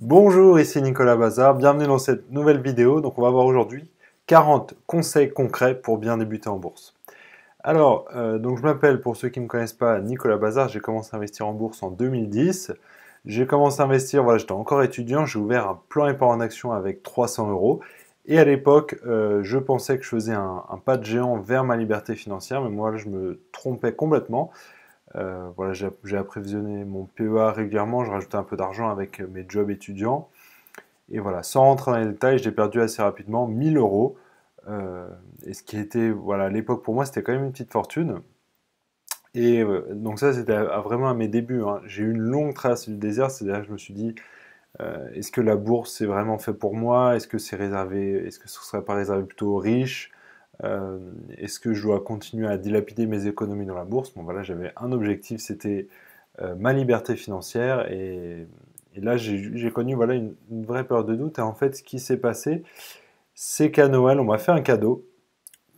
Bonjour, ici Nicolas Bazar, bienvenue dans cette nouvelle vidéo. Donc on va voir aujourd'hui 40 conseils concrets pour bien débuter en bourse. Alors, je m'appelle, pour ceux qui ne me connaissent pas, Nicolas Bazar. J'ai commencé à investir en bourse en 2010. J'ai commencé à investir, voilà, j'étais encore étudiant, j'ai ouvert un plan épargne en action avec 300 euros. Et à l'époque, je pensais que je faisais un pas de géant vers ma liberté financière, mais moi, je me trompais complètement. Voilà, j'ai apprévisionné mon PEA régulièrement, je rajoutais un peu d'argent avec mes jobs étudiants. Et voilà, sans rentrer dans les détails, j'ai perdu assez rapidement 1000 euros. Et ce qui était, voilà, à l'époque pour moi, c'était quand même une petite fortune. Et donc ça, c'était vraiment à mes débuts, hein. J'ai eu une longue traversée du désert, c'est-à-dire que je me suis dit, est-ce que la bourse c'est vraiment fait pour moi? Est-ce que c'est réservé, est-ce que ce ne serait pas réservé plutôt aux riches? Euh, Est-ce que je dois continuer à dilapider mes économies dans la bourse? Bon voilà, j'avais un objectif, c'était ma liberté financière. Et là, j'ai connu voilà, une vraie peur de doute. Et en fait, ce qui s'est passé, c'est qu'à Noël, on m'a fait un cadeau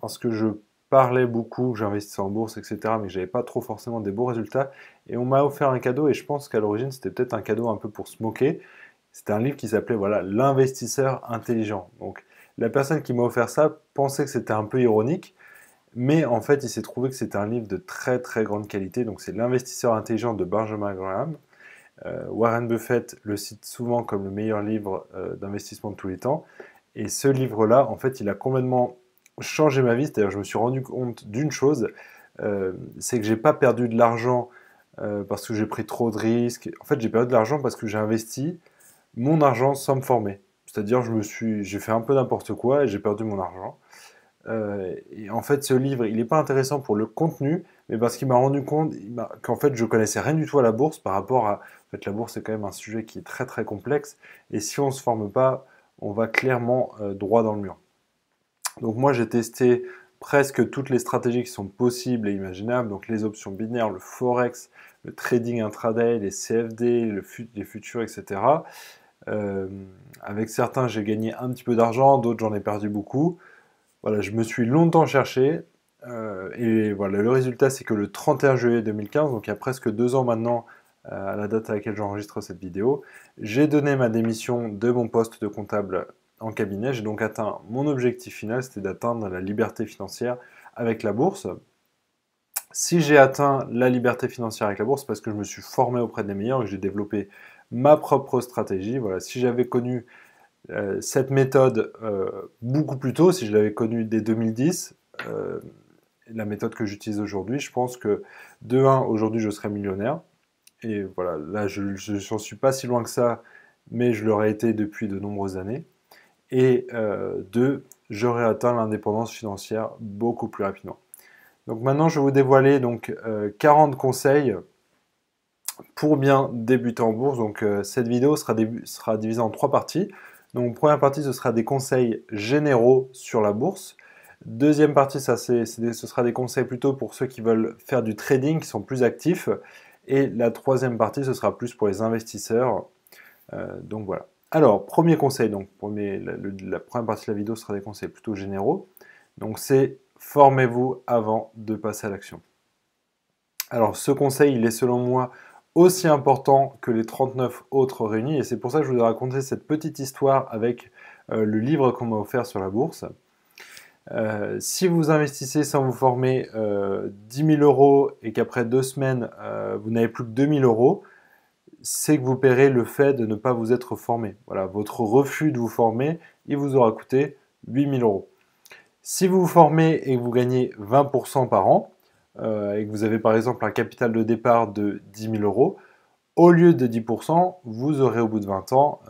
parce que je parlais beaucoup, que j'investissais en bourse, etc., mais que j'avais pas trop forcément des beaux résultats. Et on m'a offert un cadeau, et je pense qu'à l'origine, c'était peut-être un cadeau un peu pour se moquer. C'était un livre qui s'appelait voilà, L'investisseur intelligent. Donc, la personne qui m'a offert ça pensait que c'était un peu ironique, mais en fait, il s'est trouvé que c'était un livre de très très grande qualité. Donc, c'est L'investisseur intelligent de Benjamin Graham. Warren Buffett le cite souvent comme le meilleur livre d'investissement de tous les temps. Et ce livre-là, en fait, il a complètement changé ma vie. C'est-à-dire, je me suis rendu compte d'une chose, c'est que j'ai pas perdu de l'argent parce que j'ai pris trop de risques. En fait, j'ai perdu de l'argent parce que j'ai investi mon argent sans me former. C'est-à-dire, j'ai fait un peu n'importe quoi et j'ai perdu mon argent. Et en fait, ce livre, il n'est pas intéressant pour le contenu, mais parce qu'il m'a rendu compte qu'en fait, je connaissais rien du tout à la bourse par rapport à. En fait, la bourse, c'est quand même un sujet qui est très très complexe. Et si on ne se forme pas, on va clairement droit dans le mur. Donc moi, j'ai testé presque toutes les stratégies qui sont possibles et imaginables. Donc les options binaires, le forex, le trading intraday, les CFD, les futurs, etc. Euh, Avec certains, j'ai gagné un petit peu d'argent, d'autres, j'en ai perdu beaucoup. Voilà, je me suis longtemps cherché. Et voilà, le résultat, c'est que le 31 juillet 2015, donc il y a presque 2 ans maintenant, à la date à laquelle j'enregistre cette vidéo, j'ai donné ma démission de mon poste de comptable en cabinet. J'ai donc atteint mon objectif final, c'était d'atteindre la liberté financière avec la bourse. Si j'ai atteint la liberté financière avec la bourse, c'est parce que je me suis formé auprès des meilleurs et que j'ai développé ma propre stratégie. Voilà, si j'avais connu cette méthode beaucoup plus tôt, si je l'avais connue dès 2010, la méthode que j'utilise aujourd'hui, je pense que de un, aujourd'hui je serais millionnaire. Et voilà, là je n'en suis pas si loin que ça, mais je l'aurais été depuis de nombreuses années. Et deux, j'aurais atteint l'indépendance financière beaucoup plus rapidement. Donc maintenant, je vais vous dévoiler donc 40 conseils pour bien débuter en bourse. Donc cette vidéo sera divisée en 3 parties. Donc première partie, ce sera des conseils généraux sur la bourse. Deuxième partie, ce sera des conseils plutôt pour ceux qui veulent faire du trading, qui sont plus actifs. Et la troisième partie, ce sera plus pour les investisseurs. Donc voilà. Alors, premier conseil, donc la première partie de la vidéo sera des conseils plutôt généraux. Donc c'est formez-vous avant de passer à l'action. Alors ce conseil, il est selon moi aussi important que les 39 autres réunis, et c'est pour ça que je vous ai raconté cette petite histoire avec le livre qu'on m'a offert sur la bourse. Si vous investissez sans vous former 10 000 euros et qu'après 2 semaines, vous n'avez plus que 2 000 euros, c'est que vous paierez le fait de ne pas vous être formé. Voilà, votre refus de vous former, il vous aura coûté 8 000 euros. Si vous vous formez et que vous gagnez 20% par an, et que vous avez par exemple un capital de départ de 10 000 euros, au lieu de 10%, vous aurez au bout de 20 ans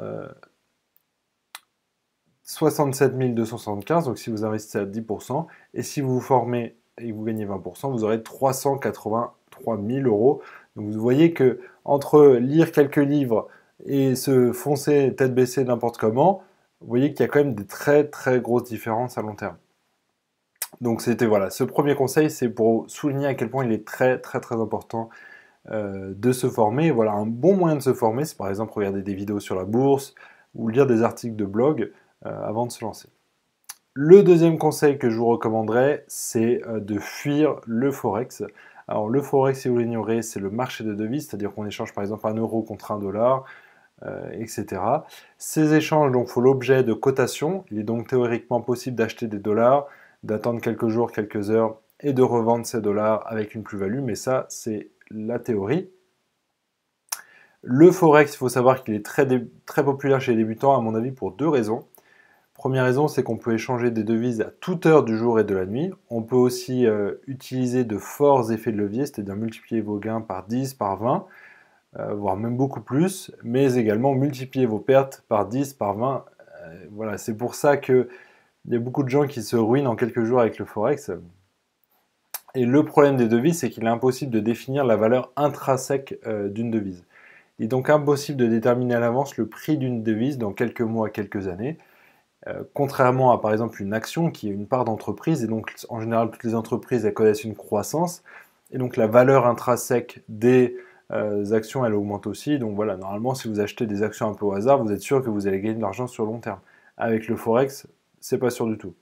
67 275, donc si vous investissez à 10%, et si vous vous formez et que vous gagnez 20%, vous aurez 383 000 euros. Donc vous voyez que entre lire quelques livres et se foncer tête baissée n'importe comment, vous voyez qu'il y a quand même des très très grosses différences à long terme. Donc c'était voilà, ce premier conseil, c'est pour souligner à quel point il est très très très important de se former. Voilà, un bon moyen de se former, c'est par exemple regarder des vidéos sur la bourse ou lire des articles de blog avant de se lancer. Le deuxième conseil que je vous recommanderais, c'est de fuir le forex. Alors le forex, si vous l'ignorez, c'est le marché des devises, c'est-à-dire qu'on échange par exemple un euro contre un dollar. etc. Ces échanges donc, font l'objet de cotations. Il est donc théoriquement possible d'acheter des dollars, d'attendre quelques jours, quelques heures et de revendre ces dollars avec une plus-value, mais ça, c'est la théorie. Le Forex, il faut savoir qu'il est très populaire chez les débutants, à mon avis, pour deux raisons. Première raison, c'est qu'on peut échanger des devises à toute heure du jour et de la nuit. On peut aussi utiliser de forts effets de levier, c'est-à-dire multiplier vos gains par 10, par 20, voire même beaucoup plus, mais également multiplier vos pertes par 10, par 20. Voilà, c'est pour ça qu'il y a beaucoup de gens qui se ruinent en quelques jours avec le Forex. Et le problème des devises, c'est qu'il est impossible de définir la valeur intrinsèque d'une devise. Il est donc impossible de déterminer à l'avance le prix d'une devise dans quelques mois, quelques années. Contrairement à par exemple une action qui est une part d'entreprise, et donc en général toutes les entreprises elles connaissent une croissance, et donc la valeur intrinsèque des actions elle augmente aussi, donc voilà, normalement si vous achetez des actions un peu au hasard, vous êtes sûr que vous allez gagner de l'argent sur le long terme. Avec le Forex, c'est pas sûr du tout.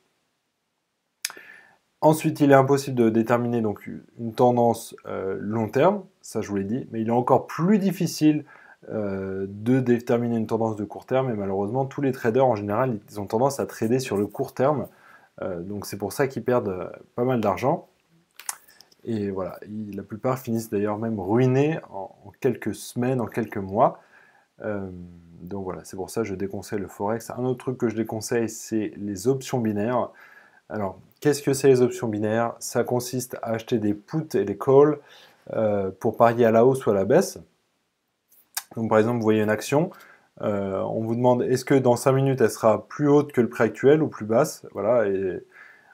Ensuite, il est impossible de déterminer donc une tendance long terme, ça je vous l'ai dit, mais il est encore plus difficile de déterminer une tendance de court terme, et malheureusement tous les traders en général ils ont tendance à trader sur le court terme, donc c'est pour ça qu'ils perdent pas mal d'argent, et voilà, la plupart finissent d'ailleurs même ruinés en quelques semaines, en quelques mois. Donc voilà, c'est pour ça que je déconseille le Forex. Un autre truc que je déconseille, c'est les options binaires. Alors, qu'est-ce que c'est les options binaires? Ça consiste à acheter des puts et des calls pour parier à la hausse ou à la baisse. Donc par exemple, vous voyez une action, on vous demande est-ce que dans 5 minutes elle sera plus haute que le prix actuel ou plus basse? Voilà, et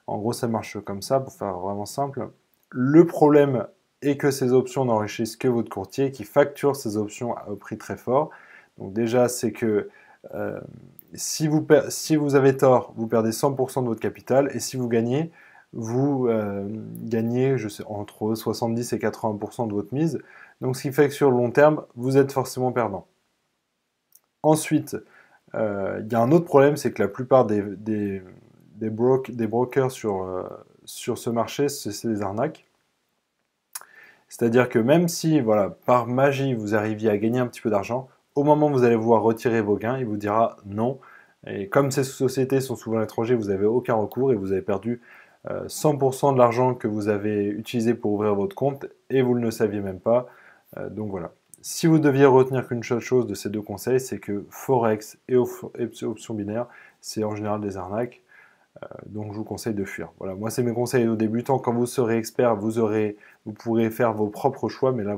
en gros ça marche comme ça pour faire vraiment simple. Le problème est que ces options n'enrichissent que votre courtier qui facture ces options au prix très fort. Donc déjà c'est que si vous avez tort, vous perdez 100% de votre capital, et si vous gagnez, vous gagnez entre 70 et 80% de votre mise. Donc ce qui fait que sur le long terme, vous êtes forcément perdant. Ensuite, il y a un autre problème, c'est que la plupart des brokers sur ce marché, c'est des arnaques. C'est-à-dire que même si, voilà, par magie, vous arriviez à gagner un petit peu d'argent, au moment où vous allez vouloir retirer vos gains, il vous dira non. Et comme ces sociétés sont souvent à l'étranger, vous n'avez aucun recours et vous avez perdu 100% de l'argent que vous avez utilisé pour ouvrir votre compte et vous ne le saviez même pas. Donc voilà. Si vous deviez retenir qu'une seule chose de ces deux conseils, c'est que Forex et options binaires, c'est en général des arnaques. Donc je vous conseille de fuir. Voilà, moi c'est mes conseils aux débutants. Quand vous serez expert, vous pourrez faire vos propres choix, mais là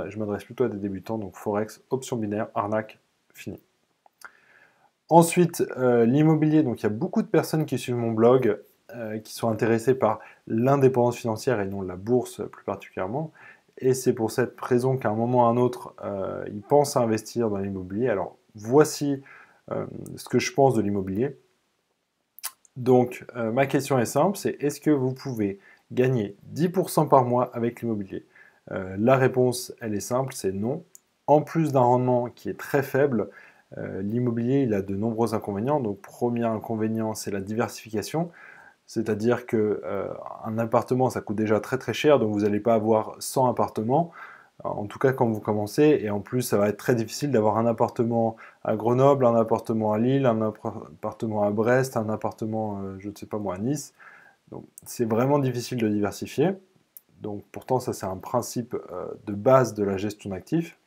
je m'adresse plutôt à des débutants, donc Forex, options binaires, arnaque, fini. Ensuite, l'immobilier, donc il y a beaucoup de personnes qui suivent mon blog, qui sont intéressées par l'indépendance financière et non la bourse plus particulièrement. Et c'est pour cette raison qu'à un moment ou à un autre, ils pensent à investir dans l'immobilier. Alors voici ce que je pense de l'immobilier. Donc, ma question est simple, c'est est-ce que vous pouvez gagner 10% par mois avec l'immobilier? La réponse, elle est simple, c'est non. En plus d'un rendement qui est très faible, l'immobilier, il a de nombreux inconvénients. Donc, premier inconvénient, c'est la diversification. C'est-à-dire qu'un appartement, ça coûte déjà très très cher, donc vous n'allez pas avoir 100 appartements. En tout cas, quand vous commencez, et en plus, ça va être très difficile d'avoir un appartement à Grenoble, un appartement à Lille, un appartement à Brest, un appartement, je ne sais pas moi, à Nice. Donc, c'est vraiment difficile de diversifier. Donc, pourtant, ça, c'est un principe de base de la gestion d'actifs.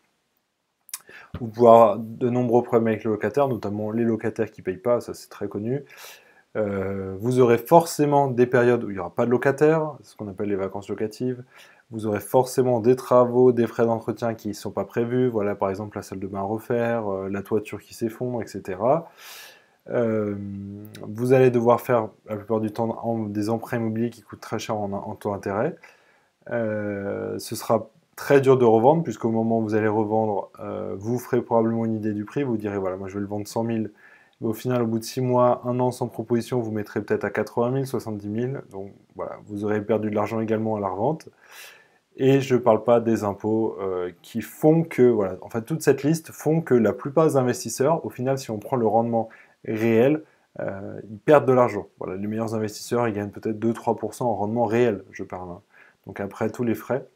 Vous pouvez avoir de nombreux problèmes avec les locataires, notamment les locataires qui ne payent pas, ça c'est très connu. Vous aurez forcément des périodes où il n'y aura pas de locataires, ce qu'on appelle les vacances locatives. Vous aurez forcément des travaux, des frais d'entretien qui ne sont pas prévus. Voilà, par exemple, la salle de bain à refaire, la toiture qui s'effondre, etc. Vous allez devoir faire, la plupart du temps, des emprunts immobiliers qui coûtent très cher en taux d'intérêt. Ce sera très dur de revendre, puisqu'au moment où vous allez revendre, vous ferez probablement une idée du prix. Vous direz, voilà, moi je vais le vendre 100 000. Mais au final, au bout de 6 mois, 1 an sans proposition, vous mettrez peut-être à 80 000, 70 000. Donc voilà, vous aurez perdu de l'argent également à la revente. Et je ne parle pas des impôts qui font que, voilà, en fait, toute cette liste font que la plupart des investisseurs, au final, si on prend le rendement réel, ils perdent de l'argent. Voilà, les meilleurs investisseurs, ils gagnent peut-être 2-3% en rendement réel, je parle. Hein. Donc après tous les frais.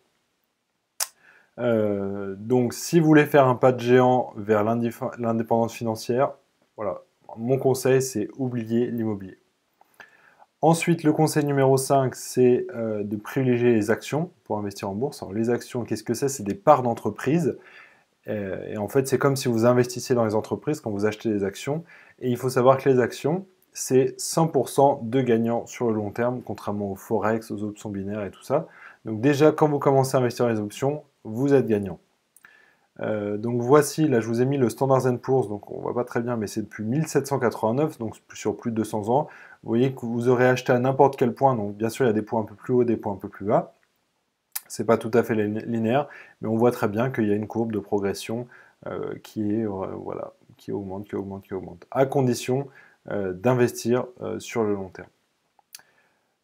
Donc, si vous voulez faire un pas de géant vers l'indépendance financière, voilà, mon conseil, c'est oublier l'immobilier. Ensuite, le conseil numéro 5, c'est de privilégier les actions pour investir en bourse. Alors, les actions, qu'est-ce que c'est? C'est des parts d'entreprise. Et en fait, c'est comme si vous investissiez dans les entreprises quand vous achetez des actions. Et il faut savoir que les actions, c'est 100% de gagnants sur le long terme, contrairement aux forex, aux options binaires et tout ça. Donc déjà, quand vous commencez à investir dans les options, vous êtes gagnant. Donc voici, là je vous ai mis le Standard & Poor's, donc on voit pas très bien, mais c'est depuis 1789, donc sur plus de 200 ans. Vous voyez que vous aurez acheté à n'importe quel point, donc bien sûr il y a des points un peu plus hauts, des points un peu plus bas. C'est pas tout à fait linéaire, mais on voit très bien qu'il y a une courbe de progression qui est, voilà, qui augmente, qui augmente, qui augmente, à condition d'investir sur le long terme.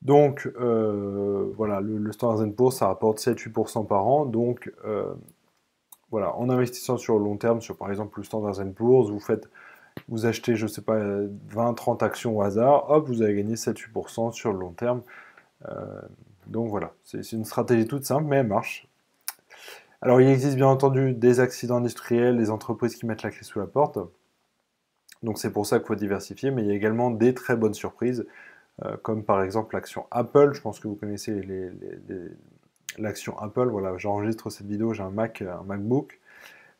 Donc voilà, le Standard & Poor's, ça rapporte 7-8% par an, donc voilà, en investissant sur le long terme, sur par exemple le Standard & Poor's, vous achetez, je sais pas, 20-30 actions au hasard, hop, vous allez gagner 7-8% sur le long terme. Donc voilà, c'est une stratégie toute simple, mais elle marche. Alors il existe bien entendu des accidents industriels, des entreprises qui mettent la clé sous la porte. Donc c'est pour ça qu'il faut diversifier, mais il y a également des très bonnes surprises, comme par exemple l'action Apple. Je pense que vous connaissez l'action Apple. Voilà, j'enregistre cette vidéo, j'ai un MacBook.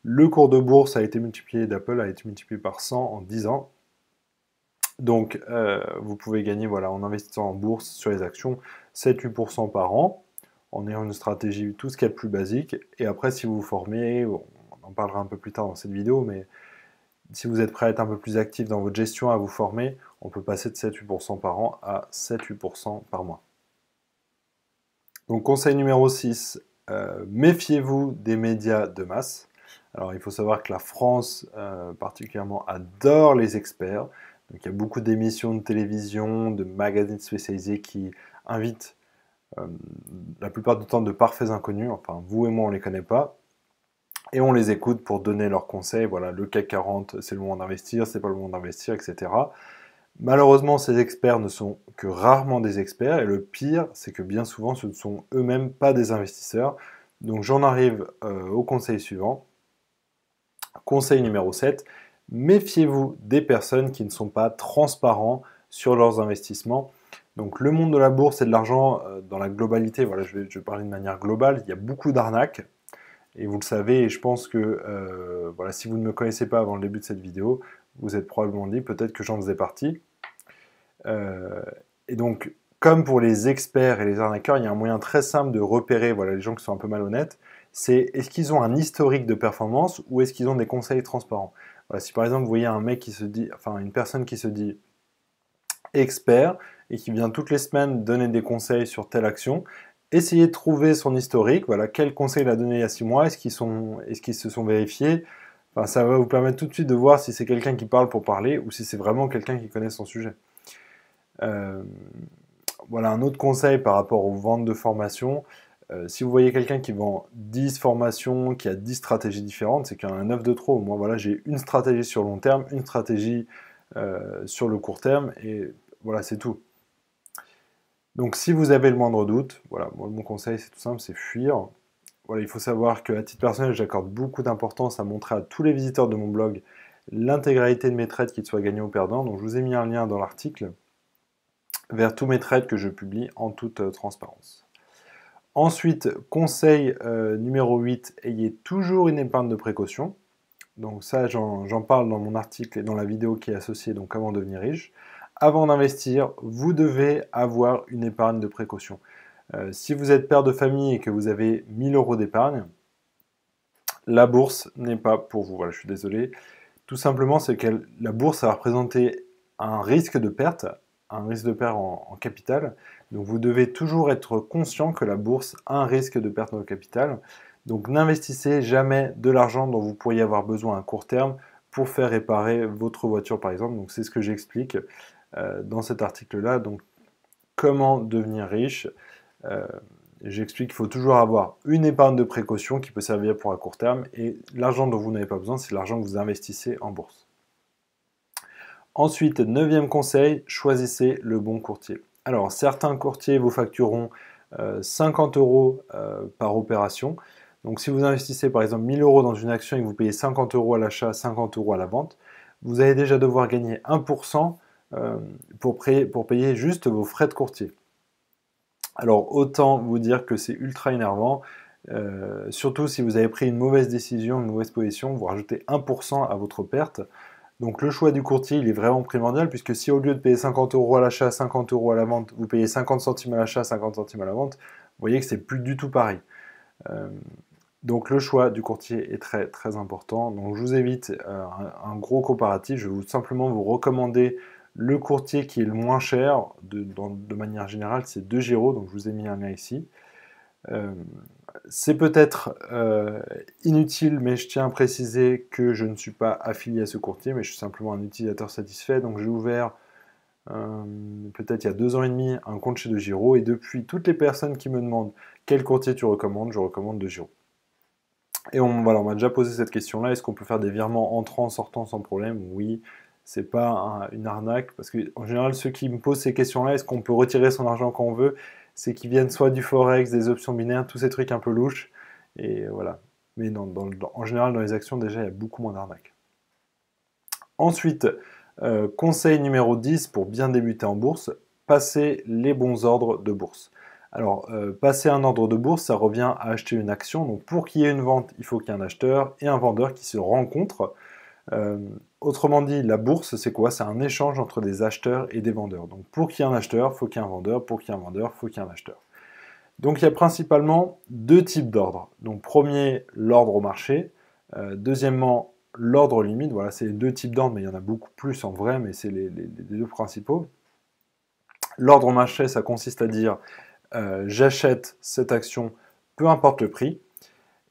Le cours de bourse a été multiplié d'Apple, a été multiplié par 100 en 10 ans. Donc vous pouvez gagner, voilà, en investissant en bourse sur les actions 7-8% par an, en ayant une stratégie tout ce qu'il y a de plus basique. Et après, si vous vous formez, on en parlera un peu plus tard dans cette vidéo, mais si vous êtes prêt à être un peu plus actif dans votre gestion, à vous former, on peut passer de 7-8% par an à 7-8% par mois. Donc conseil numéro 6, méfiez-vous des médias de masse. Alors il faut savoir que la France particulièrement adore les experts. Donc il y a beaucoup d'émissions de télévision, de magazines spécialisés qui invitent la plupart du temps de parfaits inconnus. Enfin, vous et moi, on ne les connaît pas. Et on les écoute pour donner leurs conseils. Voilà, le CAC 40, c'est le moment d'investir, c'est pas le moment d'investir, etc. Malheureusement, ces experts ne sont que rarement des experts. Et le pire, c'est que bien souvent, ce ne sont eux-mêmes pas des investisseurs. Donc j'en arrive au conseil suivant. Conseil numéro 7, méfiez-vous des personnes qui ne sont pas transparents sur leurs investissements. Donc le monde de la bourse et de l'argent dans la globalité, voilà, je vais parler de manière globale, il y a beaucoup d'arnaques. Et vous le savez, et je pense que voilà, si vous ne me connaissez pas avant le début de cette vidéo, vous êtes probablement dit peut-être que j'en faisais partie. Et donc, comme pour les experts et les arnaqueurs, il y a un moyen très simple de repérer voilà, les gens qui sont un peu malhonnêtes. C'est est-ce qu'ils ont un historique de performance ou est-ce qu'ils ont des conseils transparents. Voilà, si par exemple vous voyez un mec qui se dit, enfin une personne qui se dit expert et qui vient toutes les semaines donner des conseils sur telle action, essayez de trouver son historique. Voilà, quel conseil il a donné il y a 6 mois, est-ce qu'ils se sont vérifiés. Enfin, ça va vous permettre tout de suite de voir si c'est quelqu'un qui parle pour parler ou si c'est vraiment quelqu'un qui connaît son sujet. Voilà un autre conseil par rapport aux ventes de formation. Si vous voyez quelqu'un qui vend 10 formations, qui a 10 stratégies différentes, c'est qu'il y en a 9 de trop. Moi, voilà, j'ai une stratégie sur le long terme, une stratégie sur le court terme, et voilà, c'est tout. Donc, si vous avez le moindre doute, voilà, moi, mon conseil, c'est tout simple, c'est fuir. Voilà, il faut savoir qu'à titre personnel, j'accorde beaucoup d'importance à montrer à tous les visiteurs de mon blog l'intégralité de mes trades, qu'ils soient gagnants ou perdants. Donc, je vous ai mis un lien dans l'article vers tous mes trades que je publie en toute transparence. Ensuite, conseil numéro 8, ayez toujours une épargne de précaution. Donc ça, j'en parle dans mon article et dans la vidéo qui est associée, donc comment devenir riche. Avant d'investir, vous devez avoir une épargne de précaution. Si vous êtes père de famille et que vous avez 1000 € d'épargne, la bourse n'est pas pour vous. Voilà, je suis désolé. Tout simplement, c'est que la bourse va représenter un risque de perte en capital. Donc vous devez toujours être conscient que la bourse a un risque de perte de capital. Donc n'investissez jamais de l'argent dont vous pourriez avoir besoin à court terme pour faire réparer votre voiture par exemple. Donc c'est ce que j'explique dans cet article-là. Donc comment devenir riche. J'explique qu'il faut toujours avoir une épargne de précaution qui peut servir pour à court terme et l'argent dont vous n'avez pas besoin, c'est l'argent que vous investissez en bourse. Ensuite, 9e conseil, choisissez le bon courtier. Alors, certains courtiers vous factureront 50 € par opération. Donc si vous investissez par exemple 1000 euros dans une action et que vous payez 50 euros à l'achat, 50 euros à la vente, vous allez déjà devoir gagner 1% pour payer juste vos frais de courtier. Alors autant vous dire que c'est ultra énervant, surtout si vous avez pris une mauvaise décision, une mauvaise position, vous rajoutez 1% à votre perte. Donc le choix du courtier, il est vraiment primordial, puisque si au lieu de payer 50 euros à l'achat, 50 euros à la vente, vous payez 50 centimes à l'achat, 50 centimes à la vente, vous voyez que c'est plus du tout pareil. Donc le choix du courtier est très très important. Donc je vous évite un gros comparatif, je vais simplement vous recommander le courtier qui est le moins cher, de manière générale, c'est DeGiro, donc je vous ai mis un lien ici. C'est peut-être inutile, mais je tiens à préciser que je ne suis pas affilié à ce courtier, mais je suis simplement un utilisateur satisfait. Donc j'ai ouvert, peut-être il y a 2 ans et demi, un compte chez DeGiro, et depuis, toutes les personnes qui me demandent quel courtier tu recommandes, je recommande DeGiro. Et voilà, on m'a déjà posé cette question-là, est-ce qu'on peut faire des virements entrants, sortants sans problème? Oui, c'est pas une arnaque, parce qu'en général, ceux qui me posent ces questions-là, est-ce qu'on peut retirer son argent quand on veut, c'est qu'ils viennent soit du forex, des options binaires, tous ces trucs un peu louches, et voilà. Mais en général, dans les actions, déjà, il y a beaucoup moins d'arnaques. Ensuite, conseil numéro 10 pour bien débuter en bourse, passer les bons ordres de bourse. Alors, passer un ordre de bourse, ça revient à acheter une action. Donc, pour qu'il y ait une vente, il faut qu'il y ait un acheteur et un vendeur qui se rencontrent. Autrement dit, la bourse, c'est quoi? C'est un échange entre des acheteurs et des vendeurs. Donc, pour qu'il y ait un acheteur, il faut qu'il y ait un vendeur. Pour qu'il y ait un vendeur, il faut qu'il y ait un acheteur. Donc, il y a principalement 2 types d'ordres. Donc, premier, l'ordre au marché. Deuxièmement, l'ordre limite. Voilà, c'est les 2 types d'ordres, mais il y en a beaucoup plus en vrai, mais c'est les 2 principaux. L'ordre au marché, ça consiste à dire j'achète cette action, peu importe le prix.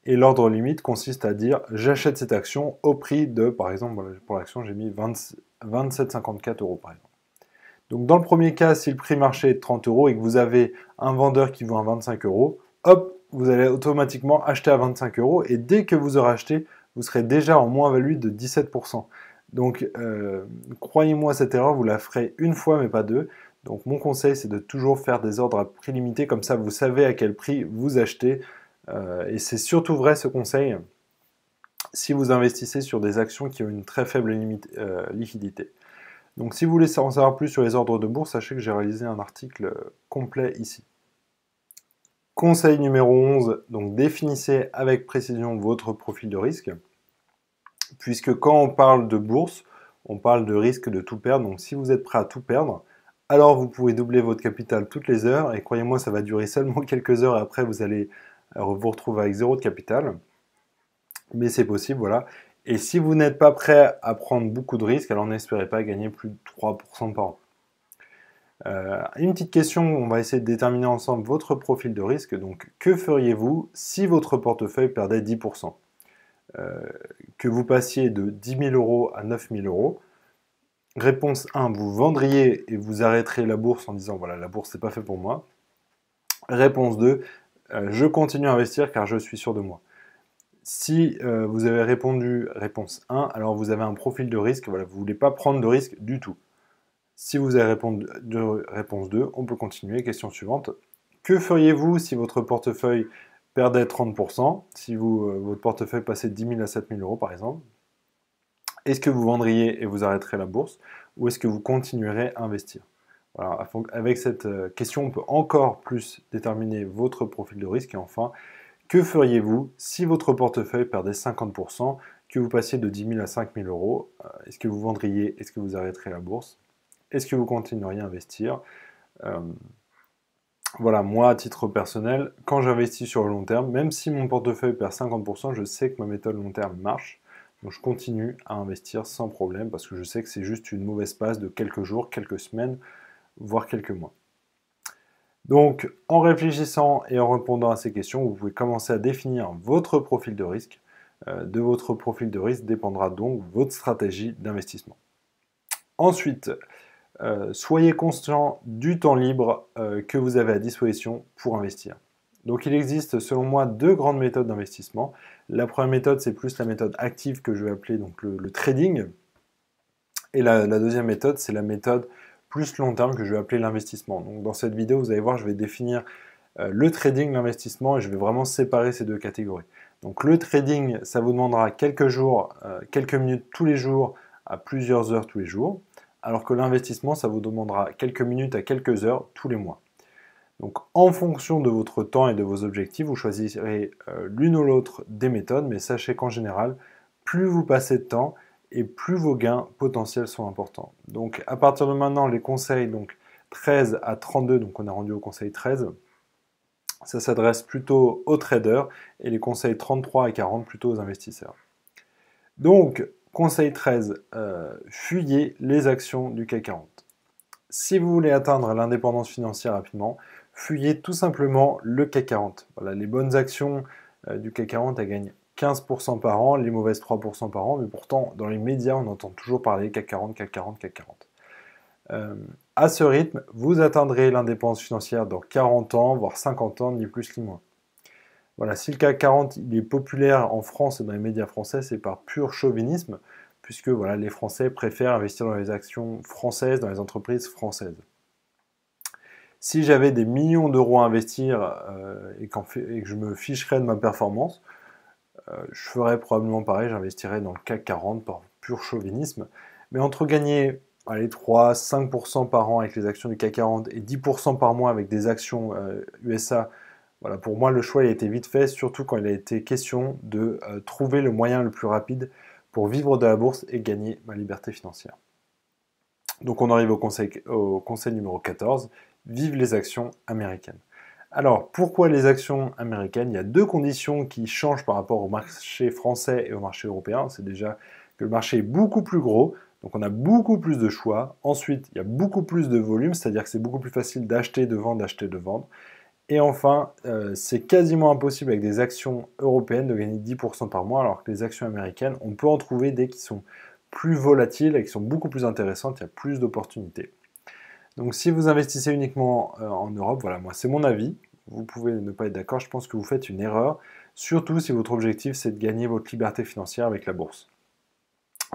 Et l'ordre limite consiste à dire j'achète cette action au prix de, par exemple, pour l'action, j'ai mis 27,54 euros par exemple. Donc dans le premier cas, si le prix marché est de 30 euros et que vous avez un vendeur qui vend à 25 euros, hop, vous allez automatiquement acheter à 25 euros et dès que vous aurez acheté, vous serez déjà en moins-value de 17%. Donc croyez-moi, cette erreur, vous la ferez une fois mais pas deux. Donc mon conseil, c'est de toujours faire des ordres à prix limité, comme ça vous savez à quel prix vous achetez. Et c'est surtout vrai ce conseil si vous investissez sur des actions qui ont une très faible liquidité. Donc si vous voulez en savoir plus sur les ordres de bourse, sachez que j'ai réalisé un article complet ici. Conseil numéro 11, donc définissez avec précision votre profil de risque, puisque quand on parle de bourse, on parle de risque de tout perdre. Donc si vous êtes prêt à tout perdre, alors vous pouvez doubler votre capital toutes les heures, et croyez-moi, ça va durer seulement quelques heures, et après vous allez vous retrouver avec 0 de capital. Mais c'est possible, voilà. Et si vous n'êtes pas prêt à prendre beaucoup de risques, alors n'espérez pas gagner plus de 3% par an. Une petite question, on va essayer de déterminer ensemble votre profil de risque. Donc, que feriez-vous si votre portefeuille perdait 10%? Que vous passiez de 10 000 euros à 9 000 euros. Réponse 1, vous vendriez et vous arrêterez la bourse en disant voilà, la bourse c'est pas fait pour moi. Réponse 2, je continue à investir car je suis sûr de moi. Si vous avez répondu réponse 1, alors vous avez un profil de risque, voilà, vous ne voulez pas prendre de risque du tout. Si vous avez répondu réponse 2, on peut continuer. Question suivante. Que feriez-vous si votre portefeuille perdait 30%, si votre portefeuille passait de 10 000 à 7 000 euros par exemple? Est-ce que vous vendriez et vous arrêterez la bourse, ou est-ce que vous continuerez à investir? Voilà, avec cette question, on peut encore plus déterminer votre profil de risque. Et enfin, que feriez-vous si votre portefeuille perdait 50%, que vous passiez de 10 000 à 5 000 euros? Est-ce que vous vendriez? Est-ce que vous arrêterez la bourse? Est-ce que vous continueriez à investir? Voilà, moi, à titre personnel, quand j'investis sur le long terme, même si mon portefeuille perd 50%, je sais que ma méthode long terme marche. Donc je continue à investir sans problème parce que je sais que c'est juste une mauvaise passe de quelques jours, quelques semaines, voire quelques mois. Donc, en réfléchissant et en répondant à ces questions, vous pouvez commencer à définir votre profil de risque. De votre profil de risque dépendra donc votre stratégie d'investissement. Ensuite, soyez conscient du temps libre que vous avez à disposition pour investir. Donc, il existe selon moi 2 grandes méthodes d'investissement. La première méthode, c'est plus la méthode active que je vais appeler donc le trading. Et la deuxième méthode, c'est la méthode plus long terme que je vais appeler l'investissement. Donc dans cette vidéo, vous allez voir, je vais définir le trading, l'investissement, et je vais vraiment séparer ces 2 catégories. Donc le trading, ça vous demandera quelques jours, quelques minutes tous les jours à plusieurs heures tous les jours, alors que l'investissement, ça vous demandera quelques minutes à quelques heures tous les mois. Donc en fonction de votre temps et de vos objectifs, vous choisirez l'une ou l'autre des méthodes, mais sachez qu'en général, plus vous passez de temps et plus vos gains potentiels sont importants. Donc à partir de maintenant, les conseils donc 13 à 32, donc on a rendu au conseil 13, ça s'adresse plutôt aux traders et les conseils 33 et 40 plutôt aux investisseurs. Donc conseil 13, fuyez les actions du CAC 40. Si vous voulez atteindre l'indépendance financière rapidement, fuyez tout simplement le CAC 40. Voilà, les bonnes actions du CAC 40, elles gagnent 15% par an, les mauvaises 3% par an, mais pourtant, dans les médias, on entend toujours parler CAC 40, CAC 40, CAC 40. À ce rythme, vous atteindrez l'indépendance financière dans 40 ans, voire 50 ans, ni plus ni moins. Voilà, si le CAC 40 il est populaire en France et dans les médias français, c'est par pur chauvinisme, puisque voilà, les Français préfèrent investir dans les actions françaises, dans les entreprises françaises. Si j'avais des millions d'euros à investir et que je me ficherais de ma performance, je ferais probablement pareil, j'investirais dans le CAC 40 par pur chauvinisme. Mais entre gagner 3-5% par an avec les actions du CAC 40 et 10% par mois avec des actions USA, voilà, pour moi le choix a été vite fait, surtout quand il a été question de trouver le moyen le plus rapide pour vivre de la bourse et gagner ma liberté financière. Donc on arrive au conseil numéro 14, vive les actions américaines. Alors pourquoi les actions américaines? Il y a deux conditions qui changent par rapport au marché français et au marché européen. C'est déjà que le marché est beaucoup plus gros, donc on a beaucoup plus de choix. Ensuite, il y a beaucoup plus de volume, c'est-à-dire que c'est beaucoup plus facile d'acheter, de vendre, d'acheter, de vendre. Et enfin, c'est quasiment impossible avec des actions européennes de gagner 10% par mois, alors que les actions américaines, on peut en trouver des qui sont plus volatiles et qui sont beaucoup plus intéressantes, il y a plus d'opportunités. Donc si vous investissez uniquement en Europe, voilà, moi c'est mon avis, vous pouvez ne pas être d'accord, je pense que vous faites une erreur, surtout si votre objectif c'est de gagner votre liberté financière avec la bourse.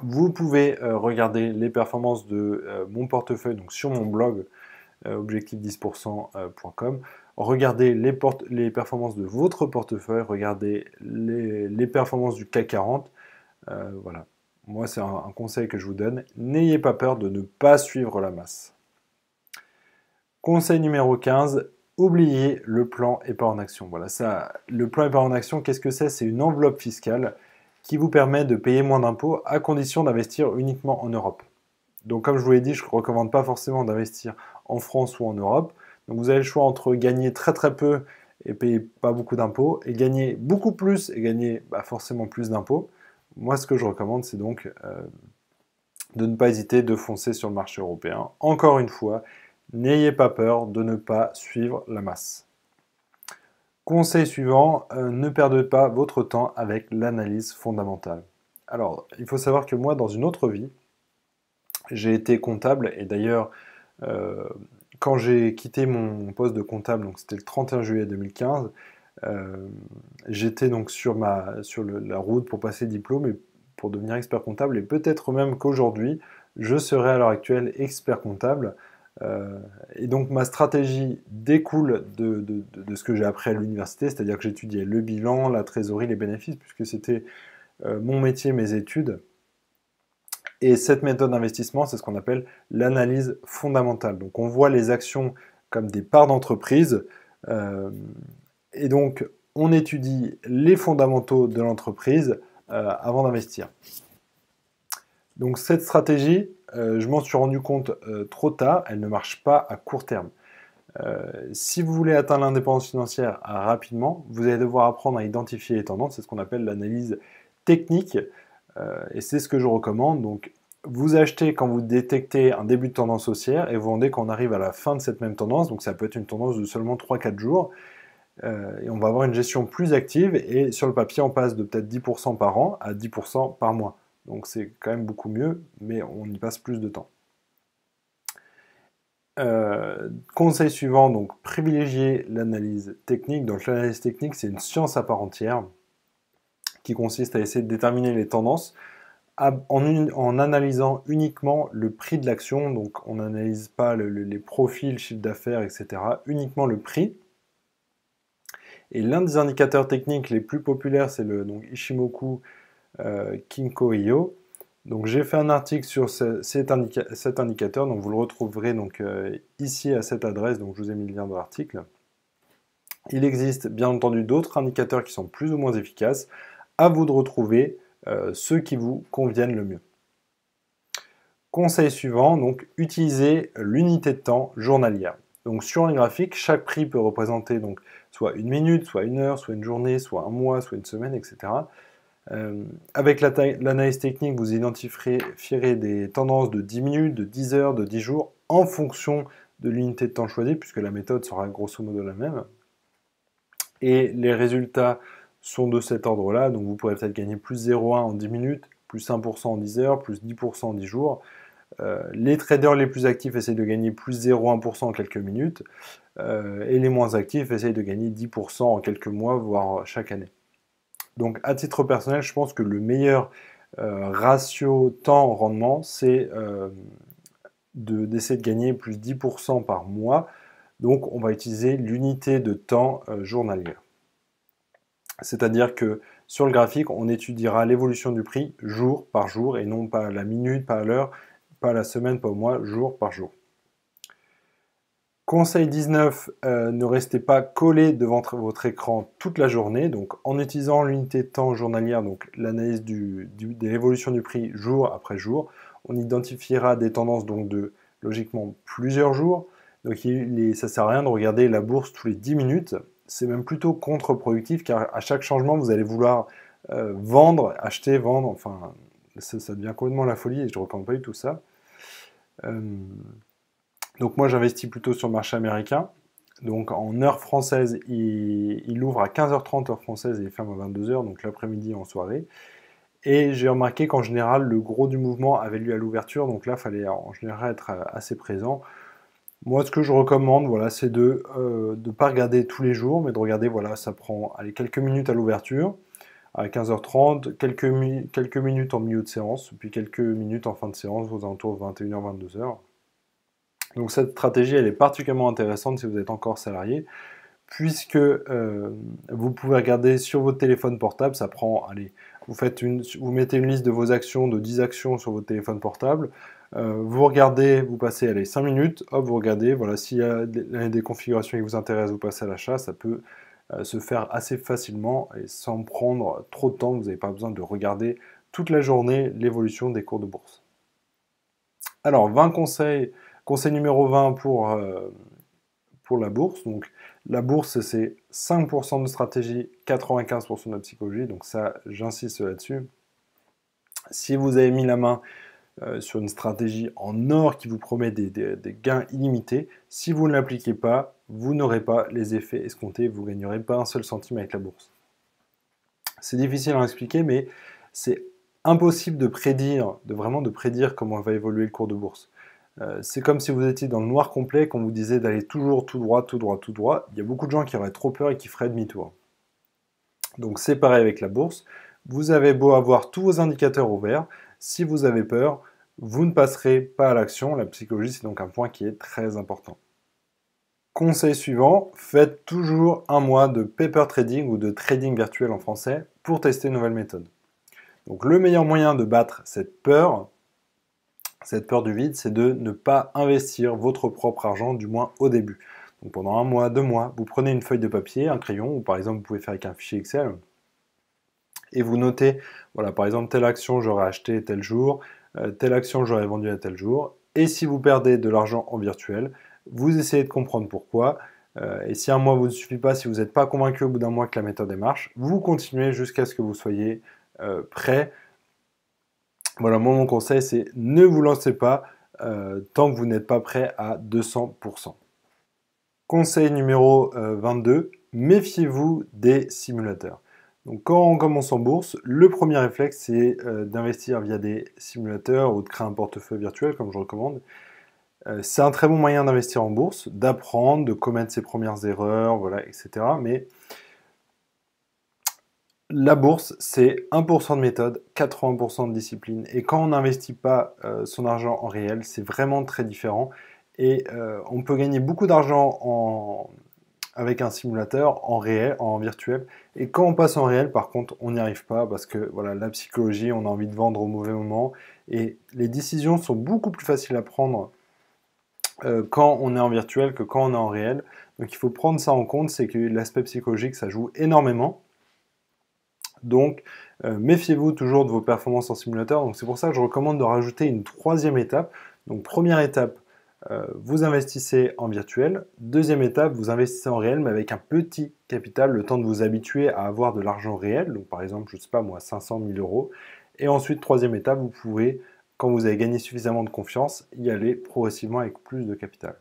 Vous pouvez regarder les performances de mon portefeuille donc sur mon blog objectif10%.com. Regardez les performances de votre portefeuille, regardez les performances du CAC 40. Voilà, moi c'est un conseil que je vous donne. N'ayez pas peur de ne pas suivre la masse. Conseil numéro 15, oubliez le plan épargne en action. Voilà, ça, le plan épargne en action, qu'est-ce que c'est? C'est une enveloppe fiscale qui vous permet de payer moins d'impôts à condition d'investir uniquement en Europe. Donc comme je vous l'ai dit, je ne recommande pas forcément d'investir en France ou en Europe. Donc vous avez le choix entre gagner très très peu et payer pas beaucoup d'impôts, et gagner beaucoup plus et gagner forcément plus d'impôts. Moi ce que je recommande c'est donc de ne pas hésiter de foncer sur le marché européen. Encore une fois, n'ayez pas peur de ne pas suivre la masse. Conseil suivant, ne perdez pas votre temps avec l'analyse fondamentale. Alors, il faut savoir que moi, dans une autre vie, j'ai été comptable et d'ailleurs, quand j'ai quitté mon poste de comptable, donc c'était le 31 juillet 2015, j'étais donc sur la route pour passer le diplôme et pour devenir expert comptable et peut-être même qu'aujourd'hui, je serai à l'heure actuelle expert comptable. Et donc ma stratégie découle de ce que j'ai appris à l'université, c'est-à-dire que j'étudiais le bilan, la trésorerie, les bénéfices, puisque c'était mon métier, mes études. Et cette méthode d'investissement, c'est ce qu'on appelle l'analyse fondamentale. Donc on voit les actions comme des parts d'entreprise, et donc on étudie les fondamentaux de l'entreprise avant d'investir. Donc cette stratégie, je m'en suis rendu compte trop tard, elle ne marche pas à court terme. Si vous voulez atteindre l'indépendance financière rapidement, vous allez devoir apprendre à identifier les tendances, c'est ce qu'on appelle l'analyse technique, et c'est ce que je recommande. Donc vous achetez quand vous détectez un début de tendance haussière et vous vendez quand on arrive à la fin de cette même tendance, donc ça peut être une tendance de seulement 3-4 jours, et on va avoir une gestion plus active, et sur le papier on passe de peut-être 10% par an à 10% par mois. Donc c'est quand même beaucoup mieux, mais on y passe plus de temps. Conseil suivant, donc privilégier l'analyse technique. Donc l'analyse technique, c'est une science à part entière qui consiste à essayer de déterminer les tendances en analysant uniquement le prix de l'action. Donc on n'analyse pas les profils, chiffre d'affaires, etc. Uniquement le prix. Et l'un des indicateurs techniques les plus populaires, c'est le donc, Ishimoku Kinko-hyo. Donc j'ai fait un article sur cet indicateur, donc vous le retrouverez donc, ici à cette adresse, donc je vous ai mis le lien de l'article. Il existe bien entendu d'autres indicateurs qui sont plus ou moins efficaces. À vous de retrouver ceux qui vous conviennent le mieux. Conseil suivant, donc utilisez l'unité de temps journalière. Donc sur un graphique, chaque prix peut représenter donc soit une minute, soit une heure, soit une journée, soit un mois, soit une semaine, etc. Avec l'analyse technique, vous identifierez des tendances de 10 minutes, de 10 heures, de 10 jours, en fonction de l'unité de temps choisie, puisque la méthode sera grosso modo la même. Et les résultats sont de cet ordre-là, donc vous pourrez peut-être gagner plus 0,1 en 10 minutes, plus 1% en 10 heures, plus 10% en 10 jours. Les traders les plus actifs essayent de gagner plus 0,1% en quelques minutes, et les moins actifs essayent de gagner 10% en quelques mois, voire chaque année. Donc à titre personnel, je pense que le meilleur ratio temps-rendement, c'est d'essayer de gagner plus 10% par mois. Donc on va utiliser l'unité de temps journalière. C'est-à-dire que sur le graphique, on étudiera l'évolution du prix jour par jour et non pas la minute, pas à l'heure, pas la semaine, pas au mois, jour par jour. Conseil 19, ne restez pas collé devant votre écran toute la journée. Donc en utilisant l'unité de temps journalière, donc l'analyse de l'évolution du prix jour après jour, on identifiera des tendances donc de logiquement plusieurs jours. Donc ça ne sert à rien de regarder la bourse tous les 10 minutes. C'est même plutôt contre-productif car à chaque changement, vous allez vouloir vendre, acheter, vendre. Enfin, ça devient complètement la folie et je ne recommande pas du tout ça. Donc moi j'investis plutôt sur le marché américain. Donc en heure française, il ouvre à 15h30 heure française et il ferme à 22h, donc l'après-midi en soirée. Et j'ai remarqué qu'en général, le gros du mouvement avait lieu à l'ouverture, donc là, il fallait en général être assez présent. Moi, ce que je recommande, voilà, c'est de ne pas regarder tous les jours, mais de regarder, voilà, ça prend quelques minutes à l'ouverture, à 15h30, quelques minutes en milieu de séance, puis quelques minutes en fin de séance, aux alentours de 21h, 22h. Donc cette stratégie, elle est particulièrement intéressante si vous êtes encore salarié, puisque vous pouvez regarder sur votre téléphone portable, ça prend, allez, vous mettez une liste de vos actions, de 10 actions sur votre téléphone portable, vous regardez, vous passez, allez, 5 minutes, hop, vous regardez, voilà, s'il y a des configurations qui vous intéressent, vous passez à l'achat, ça peut se faire assez facilement et sans prendre trop de temps, vous n'avez pas besoin de regarder toute la journée l'évolution des cours de bourse. Alors, 20 conseils. Conseil numéro 20 pour la bourse. Donc, la bourse, c'est 5% de stratégie, 95% de psychologie. Donc ça, j'insiste là-dessus. Si vous avez mis la main sur une stratégie en or qui vous promet des gains illimités, si vous ne l'appliquez pas, vous n'aurez pas les effets escomptés, vous ne gagnerez pas un seul centime avec la bourse. C'est difficile à expliquer, mais c'est impossible de prédire, vraiment de prédire comment va évoluer le cours de bourse. C'est comme si vous étiez dans le noir complet, qu'on vous disait d'aller toujours tout droit, tout droit, tout droit. Il y a beaucoup de gens qui auraient trop peur et qui feraient demi-tour. Donc c'est pareil avec la bourse. Vous avez beau avoir tous vos indicateurs ouverts, si vous avez peur, vous ne passerez pas à l'action. La psychologie, c'est donc un point qui est très important. Conseil suivant, faites toujours un mois de paper trading ou de trading virtuel en français pour tester une nouvelle méthode. Donc le meilleur moyen de battre cette peur du vide, c'est de ne pas investir votre propre argent, du moins au début. Donc pendant un mois, 2 mois, vous prenez une feuille de papier, un crayon, ou par exemple vous pouvez faire avec un fichier Excel, et vous notez, voilà, par exemple telle action j'aurais acheté tel jour, telle action j'aurais vendu à tel jour, et si vous perdez de l'argent en virtuel, vous essayez de comprendre pourquoi, et si un mois vous ne suffit pas, si vous n'êtes pas convaincu au bout d'un mois que la méthode marche, vous continuez jusqu'à ce que vous soyez prêt. Voilà, moi mon conseil c'est ne vous lancez pas tant que vous n'êtes pas prêt à 200%. Conseil numéro 22, méfiez-vous des simulateurs. Donc quand on commence en bourse, le premier réflexe c'est d'investir via des simulateurs ou de créer un portefeuille virtuel comme je recommande. C'est un très bon moyen d'investir en bourse, d'apprendre, de commettre ses premières erreurs, voilà, etc. Mais la bourse, c'est 1% de méthode, 80% de discipline. Et quand on n'investit pas son argent en réel, c'est vraiment très différent. Et on peut gagner beaucoup d'argent avec un simulateur en réel, en virtuel. Et quand on passe en réel, par contre, on n'y arrive pas parce que voilà, la psychologie, on a envie de vendre au mauvais moment et les décisions sont beaucoup plus faciles à prendre quand on est en virtuel que quand on est en réel. Donc il faut prendre ça en compte, c'est que l'aspect psychologique, ça joue énormément. Donc méfiez-vous toujours de vos performances en simulateur. Donc c'est pour ça que je recommande de rajouter une troisième étape. Donc première étape, vous investissez en virtuel. Deuxième étape, vous investissez en réel, mais avec un petit capital, le temps de vous habituer à avoir de l'argent réel. Donc par exemple, je ne sais pas moi, 500 000 euros. Et ensuite, troisième étape, vous pouvez, quand vous avez gagné suffisamment de confiance, y aller progressivement avec plus de capital.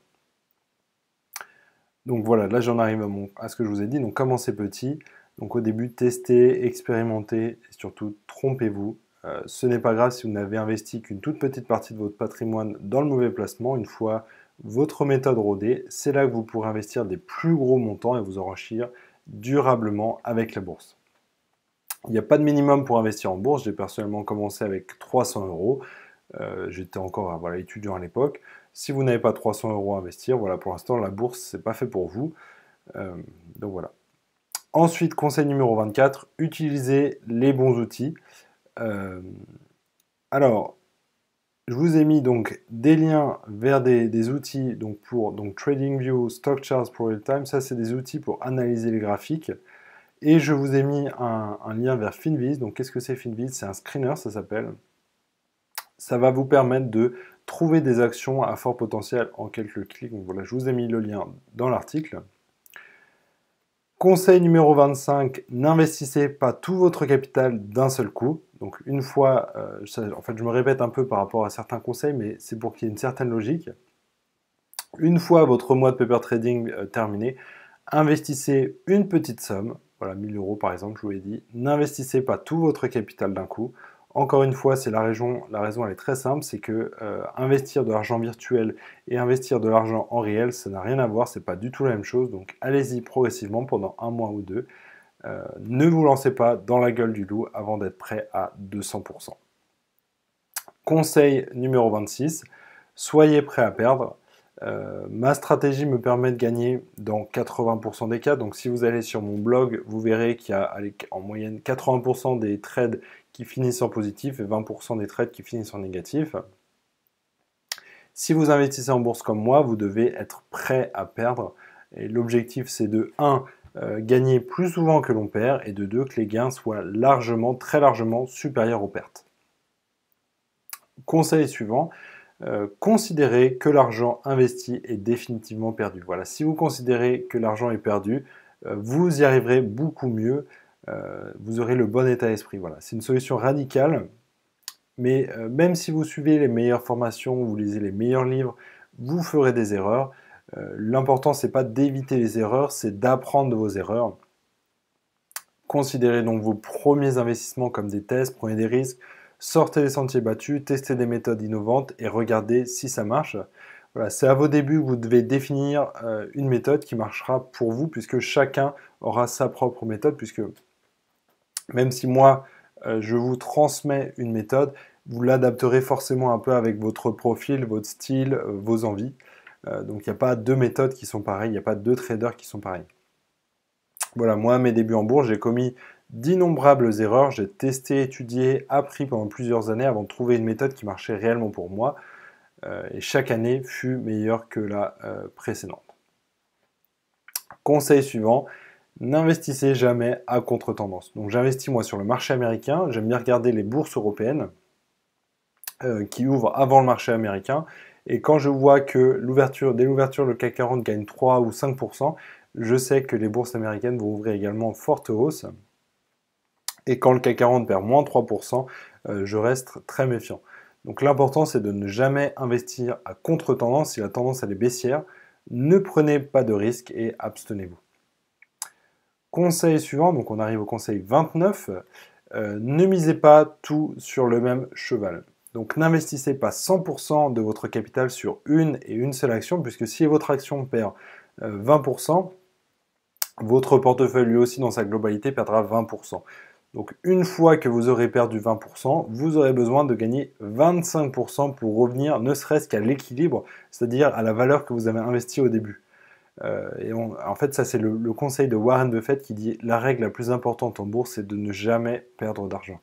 Donc voilà, là j'en arrive à ce que je vous ai dit. Donc commencez petit. Donc au début, testez, expérimentez et surtout trompez-vous. Ce n'est pas grave si vous n'avez investi qu'une toute petite partie de votre patrimoine dans le mauvais placement. Une fois votre méthode rodée, c'est là que vous pourrez investir des plus gros montants et vous enrichir durablement avec la bourse. Il n'y a pas de minimum pour investir en bourse. J'ai personnellement commencé avec 300 euros. J'étais encore voilà, étudiant à l'époque. Si vous n'avez pas 300 euros à investir, voilà, pour l'instant, la bourse, c'est pas fait pour vous. Donc voilà. Ensuite, conseil numéro 24, utilisez les bons outils. Alors, je vous ai mis donc des liens vers des outils donc pour TradingView, StockCharts pour Real Time. Ça, c'est des outils pour analyser les graphiques. Et je vous ai mis un lien vers Finviz. Donc, qu'est-ce que c'est Finviz? C'est un screener, ça s'appelle. Ça va vous permettre de trouver des actions à fort potentiel en quelques clics. Donc voilà, je vous ai mis le lien dans l'article. Conseil numéro 25, n'investissez pas tout votre capital d'un seul coup. Donc une fois, en fait je me répète un peu par rapport à certains conseils, mais c'est pour qu'il y ait une certaine logique. Une fois votre mois de paper trading terminé, investissez une petite somme, voilà 1000 euros par exemple, je vous l'ai dit. N'investissez pas tout votre capital d'un coup. Encore une fois, la raison elle est très simple, c'est que investir de l'argent virtuel et investir de l'argent en réel, ça n'a rien à voir, c'est pas du tout la même chose. Donc allez-y progressivement pendant un mois ou deux. Ne vous lancez pas dans la gueule du loup avant d'être prêt à 200%. Conseil numéro 26, soyez prêt à perdre. Ma stratégie me permet de gagner dans 80% des cas. Donc si vous allez sur mon blog, vous verrez qu'il y a en moyenne 80% des trades qui finissent en positif et 20% des trades qui finissent en négatif. Si vous investissez en bourse comme moi, vous devez être prêt à perdre. Et l'objectif, c'est de 1, gagner plus souvent que l'on perd, et de 2, que les gains soient très largement supérieurs aux pertes. Conseil suivant, considérez que l'argent investi est définitivement perdu. Voilà, si vous considérez que l'argent est perdu, vous y arriverez beaucoup mieux. Vous aurez le bon état d'esprit. Voilà, c'est une solution radicale, mais même si vous suivez les meilleures formations, vous lisez les meilleurs livres, vous ferez des erreurs. L'important, c'est pas d'éviter les erreurs, c'est d'apprendre de vos erreurs. Considérez donc vos premiers investissements comme des tests, prenez des risques, sortez des sentiers battus, testez des méthodes innovantes et regardez si ça marche. Voilà, c'est à vos débuts que vous devez définir une méthode qui marchera pour vous, puisque chacun aura sa propre méthode, puisque même si moi, je vous transmets une méthode, vous l'adapterez forcément un peu avec votre profil, votre style, vos envies. Donc il n'y a pas deux méthodes qui sont pareilles, il n'y a pas deux traders qui sont pareils. Voilà, moi, à mes débuts en bourse, j'ai commis d'innombrables erreurs. J'ai testé, étudié, appris pendant plusieurs années avant de trouver une méthode qui marchait réellement pour moi. Et chaque année fut meilleure que la précédente. Conseil suivant, n'investissez jamais à contre-tendance. Donc j'investis moi sur le marché américain, j'aime bien regarder les bourses européennes qui ouvrent avant le marché américain. Et quand je vois que dès l'ouverture, le CAC 40 gagne 3 ou 5%, je sais que les bourses américaines vont ouvrir également en forte hausse. Et quand le CAC 40 perd moins 3%, je reste très méfiant. Donc l'important, c'est de ne jamais investir à contre-tendance. Si la tendance elle est baissière, ne prenez pas de risques et abstenez-vous. Conseil suivant, donc on arrive au conseil 29, ne misez pas tout sur le même cheval. Donc n'investissez pas 100% de votre capital sur une et une seule action, puisque si votre action perd 20%, votre portefeuille lui aussi dans sa globalité perdra 20%. Donc une fois que vous aurez perdu 20%, vous aurez besoin de gagner 25% pour revenir ne serait-ce qu'à l'équilibre, c'est-à-dire à la valeur que vous avez investie au début. En fait, ça c'est le conseil de Warren Buffett qui dit la règle la plus importante en bourse, c'est de ne jamais perdre d'argent.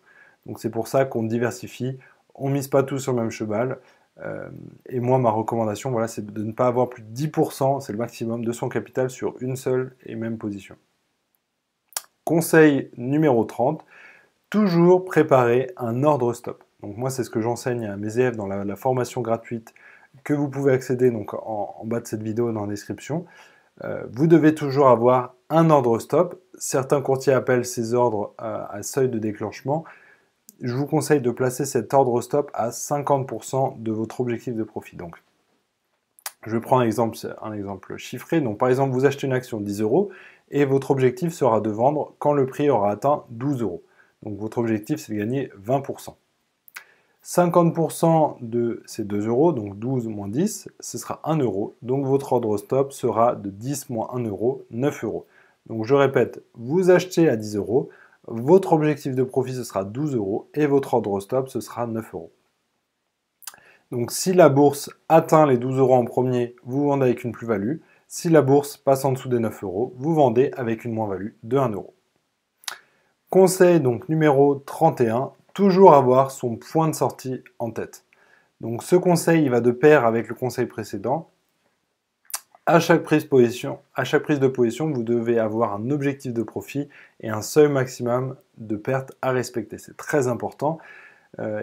Donc c'est pour ça qu'on diversifie, on mise pas tout sur le même cheval. Et moi, ma recommandation, voilà, c'est de ne pas avoir plus de 10%, c'est le maximum de son capital sur une seule et même position. Conseil numéro 30, toujours préparer un ordre stop. Donc moi, c'est ce que j'enseigne à mes élèves dans la formation gratuite que vous pouvez accéder donc en bas de cette vidéo dans la description. Vous devez toujours avoir un ordre stop. Certains courtiers appellent ces ordres à seuil de déclenchement. Je vous conseille de placer cet ordre stop à 50% de votre objectif de profit. Donc, je prends un exemple chiffré. Donc, par exemple, vous achetez une action 10 euros et votre objectif sera de vendre quand le prix aura atteint 12 euros. Donc, votre objectif, c'est de gagner 20%. 50% de ces 2 euros, donc 12 moins 10, ce sera 1 euro. Donc votre ordre stop sera de 10 moins 1 euro, 9 euros. Donc je répète, vous achetez à 10 euros, votre objectif de profit ce sera 12 euros et votre ordre stop ce sera 9 euros. Donc si la bourse atteint les 12 euros en premier, vous vendez avec une plus-value. Si la bourse passe en dessous des 9 euros, vous vendez avec une moins-value de 1 euro. Conseil donc numéro 31, toujours avoir son point de sortie en tête. Donc ce conseil il va de pair avec le conseil précédent. À chaque prise de position, vous devez avoir un objectif de profit et un seuil maximum de perte à respecter. C'est très important.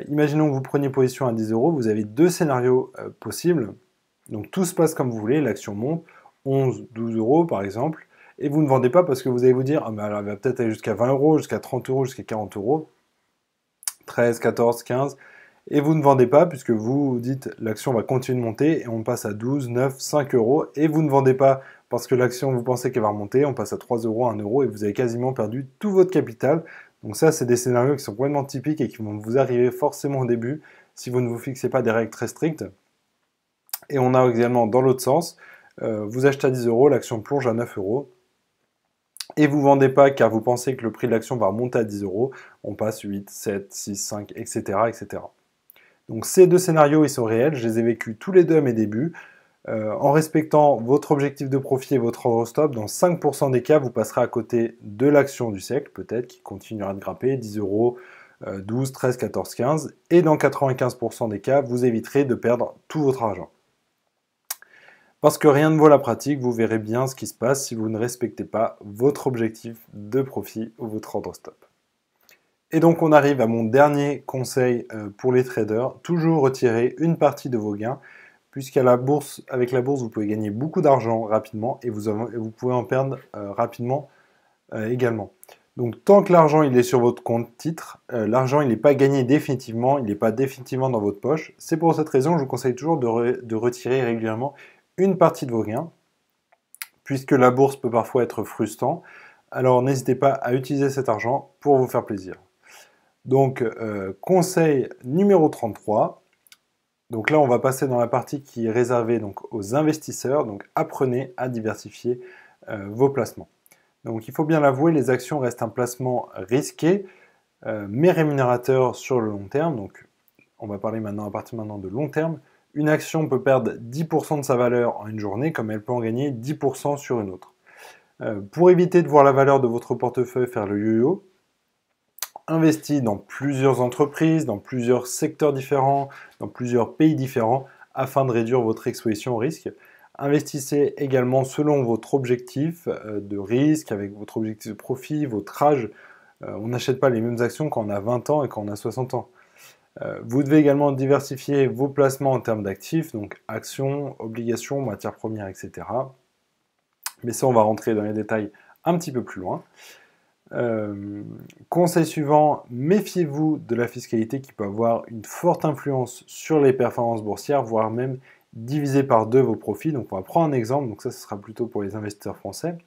Imaginons que vous preniez position à 10 euros, vous avez deux scénarios possibles. Donc tout se passe comme vous voulez, l'action monte, 11, 12 euros par exemple, et vous ne vendez pas parce que vous allez vous dire, ah, mais alors, elle va peut-être aller jusqu'à 20 euros, jusqu'à 30 euros, jusqu'à 40 euros, 13, 14, 15, et vous ne vendez pas puisque vous dites l'action va continuer de monter et on passe à 12, 9, 5 euros, et vous ne vendez pas parce que l'action vous pensez qu'elle va remonter, on passe à 3 euros, 1 euro, et vous avez quasiment perdu tout votre capital. Donc ça, c'est des scénarios qui sont complètement typiques et qui vont vous arriver forcément au début si vous ne vous fixez pas des règles très strictes. Et on a également dans l'autre sens, vous achetez à 10 euros, l'action plonge à 9 euros, et vous ne vendez pas car vous pensez que le prix de l'action va remonter à 10 euros, on passe 8, 7, 6, 5, etc. etc. Donc ces deux scénarios, ils sont réels, je les ai vécus tous les deux à mes débuts. En respectant votre objectif de profit et votre ordre stop, dans 5% des cas, vous passerez à côté de l'action du siècle, peut-être, qui continuera de grimper, 10 euros, 12, 13, 14, 15. Et dans 95% des cas, vous éviterez de perdre tout votre argent. Parce que rien ne vaut la pratique, vous verrez bien ce qui se passe si vous ne respectez pas votre objectif de profit ou votre ordre stop. Et donc on arrive à mon dernier conseil pour les traders, toujours retirer une partie de vos gains, puisqu'avec la bourse, vous pouvez gagner beaucoup d'argent rapidement et vous pouvez en perdre rapidement également. Donc tant que l'argent il est sur votre compte titre, l'argent il n'est pas gagné définitivement, il n'est pas définitivement dans votre poche. C'est pour cette raison que je vous conseille toujours de retirer régulièrement une partie de vos gains, puisque la bourse peut parfois être frustrant. Alors n'hésitez pas à utiliser cet argent pour vous faire plaisir. Donc conseil numéro 33. Donc là, on va passer dans la partie qui est réservée donc, aux investisseurs. Donc apprenez à diversifier vos placements. Donc il faut bien l'avouer, les actions restent un placement risqué, mais rémunérateur sur le long terme. Donc on va parler maintenant à partir maintenant de long terme. Une action peut perdre 10% de sa valeur en une journée, comme elle peut en gagner 10% sur une autre. Pour éviter de voir la valeur de votre portefeuille faire le yo-yo, investis dans plusieurs entreprises, dans plusieurs secteurs différents, dans plusieurs pays différents, afin de réduire votre exposition au risque. Investissez également selon votre objectif de risque, avec votre objectif de profit, votre âge. On n'achète pas les mêmes actions quand on a 20 ans et quand on a 60 ans. Vous devez également diversifier vos placements en termes d'actifs, donc actions, obligations, matières premières, etc. Mais ça, on va rentrer dans les détails un petit peu plus loin. Conseil suivant, méfiez-vous de la fiscalité qui peut avoir une forte influence sur les performances boursières, voire même diviser par deux vos profits. Donc on va prendre un exemple, donc ça ce sera plutôt pour les investisseurs français.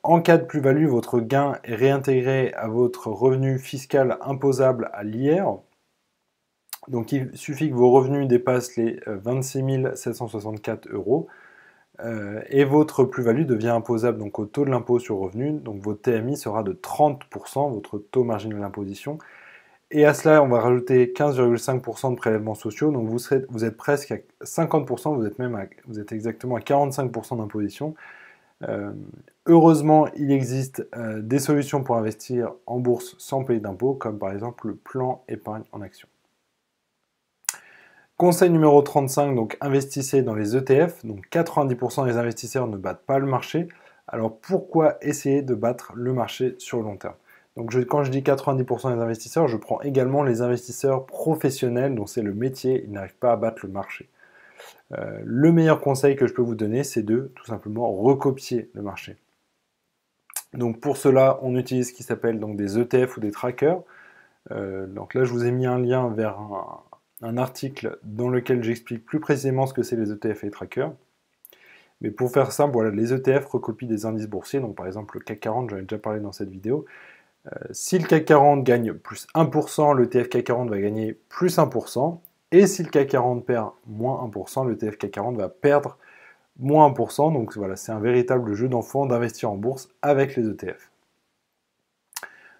En cas de plus-value, votre gain est réintégré à votre revenu fiscal imposable à l'IR. Donc il suffit que vos revenus dépassent les 26 764 euros. Et votre plus-value devient imposable donc au taux de l'impôt sur le revenu, donc votre TMI sera de 30%, votre taux marginal d'imposition, Et à cela, on va rajouter 15,5% de prélèvements sociaux, donc vous êtes presque à 50%, vous êtes exactement à 45% d'imposition. Heureusement, il existe des solutions pour investir en bourse sans payer d'impôts, comme par exemple le plan épargne en action. Conseil numéro 35, donc investissez dans les ETF. Donc 90% des investisseurs ne battent pas le marché. Alors pourquoi essayer de battre le marché sur le long terme? Donc quand je dis 90% des investisseurs, je prends également les investisseurs professionnels dont c'est le métier, ils n'arrivent pas à battre le marché. Le meilleur conseil que je peux vous donner, c'est de tout simplement recopier le marché. Donc pour cela, on utilise ce qui s'appelle donc des ETF ou des trackers. Donc là, je vous ai mis un lien vers un article dans lequel j'explique plus précisément ce que c'est les ETF et les trackers. Mais pour faire simple, voilà, les ETF recopient des indices boursiers. Donc par exemple, le CAC 40, j'en ai déjà parlé dans cette vidéo. Si le CAC 40 gagne plus 1%, l'ETF CAC 40 va gagner plus 1%. Et si le CAC 40 perd moins 1%, l'ETF CAC 40 va perdre moins 1%. Donc voilà, c'est un véritable jeu d'enfant d'investir en bourse avec les ETF.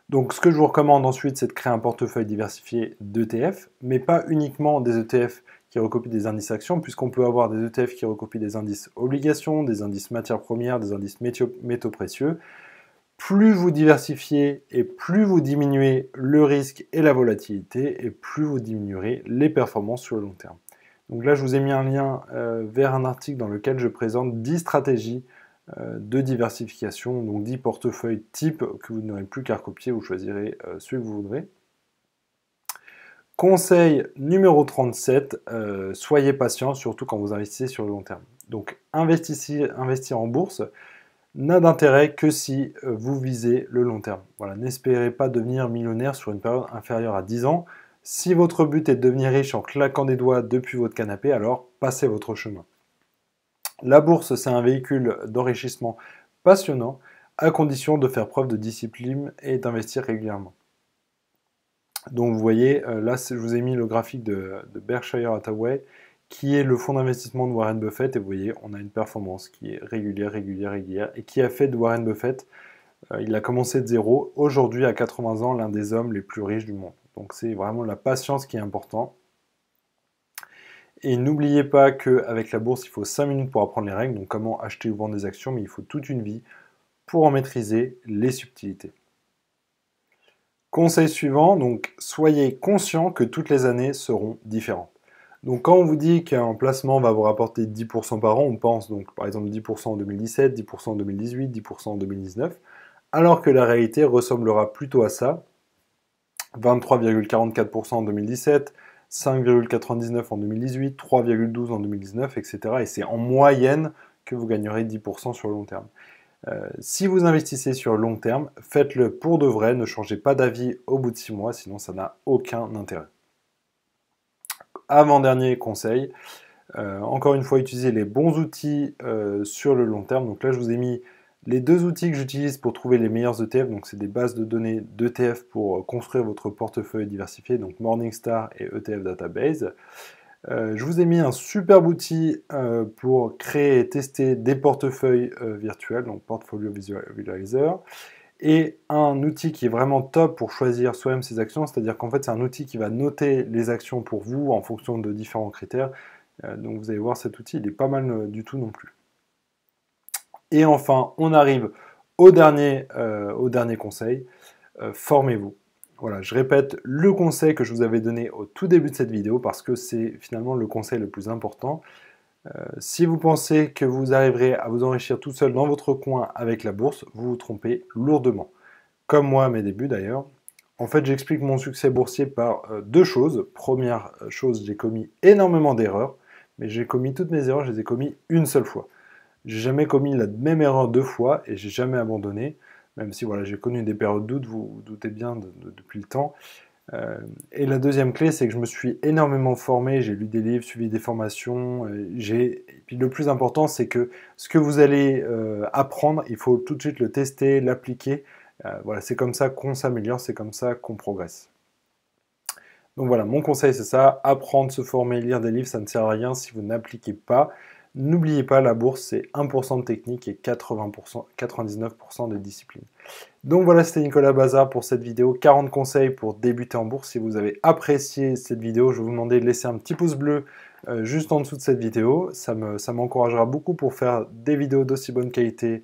Donc ce que je vous recommande ensuite, c'est de créer un portefeuille diversifié d'ETF, mais pas uniquement des ETF qui recopient des indices actions, puisqu'on peut avoir des ETF qui recopient des indices obligations, des indices matières premières, des indices métaux précieux. Plus vous diversifiez et plus vous diminuez le risque et la volatilité, et plus vous diminuerez les performances sur le long terme. Donc là, je vous ai mis un lien vers un article dans lequel je présente 10 stratégies de diversification, donc 10 portefeuilles type que vous n'aurez plus qu'à recopier, vous choisirez celui que vous voudrez. Conseil numéro 37, soyez patient, surtout quand vous investissez sur le long terme. Donc investir en bourse n'a d'intérêt que si vous visez le long terme. Voilà, n'espérez pas devenir millionnaire sur une période inférieure à 10 ans. Si votre but est de devenir riche en claquant des doigts depuis votre canapé, alors passez votre chemin. La bourse, c'est un véhicule d'enrichissement passionnant, à condition de faire preuve de discipline et d'investir régulièrement. Donc vous voyez, là je vous ai mis le graphique de Berkshire Hathaway, qui est le fonds d'investissement de Warren Buffett, et vous voyez, on a une performance qui est régulière, et qui a fait de Warren Buffett, il a commencé de zéro, aujourd'hui à 80 ans, l'un des hommes les plus riches du monde. Donc c'est vraiment la patience qui est importante. Et n'oubliez pas qu'avec la bourse, il faut 5 minutes pour apprendre les règles, donc comment acheter ou vendre des actions, mais il faut toute une vie pour en maîtriser les subtilités. Conseil suivant, donc soyez conscient que toutes les années seront différentes. Donc quand on vous dit qu'un placement va vous rapporter 10% par an, on pense donc par exemple 10% en 2017, 10% en 2018, 10% en 2019, alors que la réalité ressemblera plutôt à ça, 23,44% en 2017, 5,99 en 2018, 3,12 en 2019, etc. Et c'est en moyenne que vous gagnerez 10% sur le long terme. Si vous investissez sur le long terme, faites-le pour de vrai, ne changez pas d'avis au bout de 6 mois, sinon ça n'a aucun intérêt. Avant-dernier conseil, encore une fois, utilisez les bons outils sur le long terme. Donc là, je vous ai mis les deux outils que j'utilise pour trouver les meilleurs ETF, donc c'est des bases de données d'ETF pour construire votre portefeuille diversifié, donc Morningstar et ETF Database. Je vous ai mis un superbe outil pour créer et tester des portefeuilles virtuels, donc Portfolio Visualizer, et un outil qui est vraiment top pour choisir soi-même ses actions, c'est-à-dire qu'en fait c'est un outil qui va noter les actions pour vous en fonction de différents critères. Donc vous allez voir, cet outil, il est pas mal du tout non plus. Et enfin, on arrive au dernier conseil, formez-vous. Voilà, je répète le conseil que je vous avais donné au tout début de cette vidéo parce que c'est finalement le conseil le plus important. Si vous pensez que vous arriverez à vous enrichir tout seul dans votre coin avec la bourse, vous vous trompez lourdement. Comme moi à mes débuts d'ailleurs. En fait, j'explique mon succès boursier par deux choses. Première chose, j'ai commis énormément d'erreurs, mais j'ai commis toutes mes erreurs, je les ai commis une seule fois. J'ai jamais commis la même erreur deux fois et j'ai jamais abandonné, même si voilà, j'ai connu des périodes de doute, vous vous doutez bien depuis le temps. Et la deuxième clé, c'est que je me suis énormément formé, j'ai lu des livres, suivi des formations, et puis le plus important, c'est que ce que vous allez apprendre, il faut tout de suite le tester, l'appliquer. Voilà, c'est comme ça qu'on s'améliore, c'est comme ça qu'on progresse. Donc voilà, mon conseil c'est ça, apprendre, se former, lire des livres, ça ne sert à rien si vous n'appliquez pas. N'oubliez pas, la bourse, c'est 1% de technique et 80%, 99% de discipline. Donc voilà, c'était Nicolas Bazar pour cette vidéo. 40 conseils pour débuter en bourse. Si vous avez apprécié cette vidéo, je vais vous demander de laisser un petit pouce bleu juste en dessous de cette vidéo. Ça m'encouragera beaucoup pour faire des vidéos d'aussi bonne qualité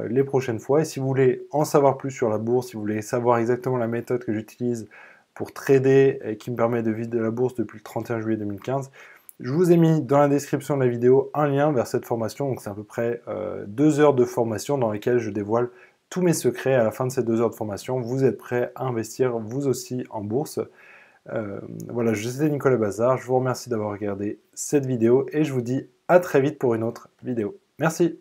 les prochaines fois. Et si vous voulez en savoir plus sur la bourse, si vous voulez savoir exactement la méthode que j'utilise pour trader et qui me permet de vivre de la bourse depuis le 31 juillet 2015, je vous ai mis dans la description de la vidéo un lien vers cette formation. Donc c'est à peu près 2 heures de formation dans lesquelles je dévoile tous mes secrets. À la fin de ces 2 heures de formation, vous êtes prêt à investir vous aussi en bourse. Voilà, c'était Nicolas Bazar. Je vous remercie d'avoir regardé cette vidéo et je vous dis à très vite pour une autre vidéo. Merci.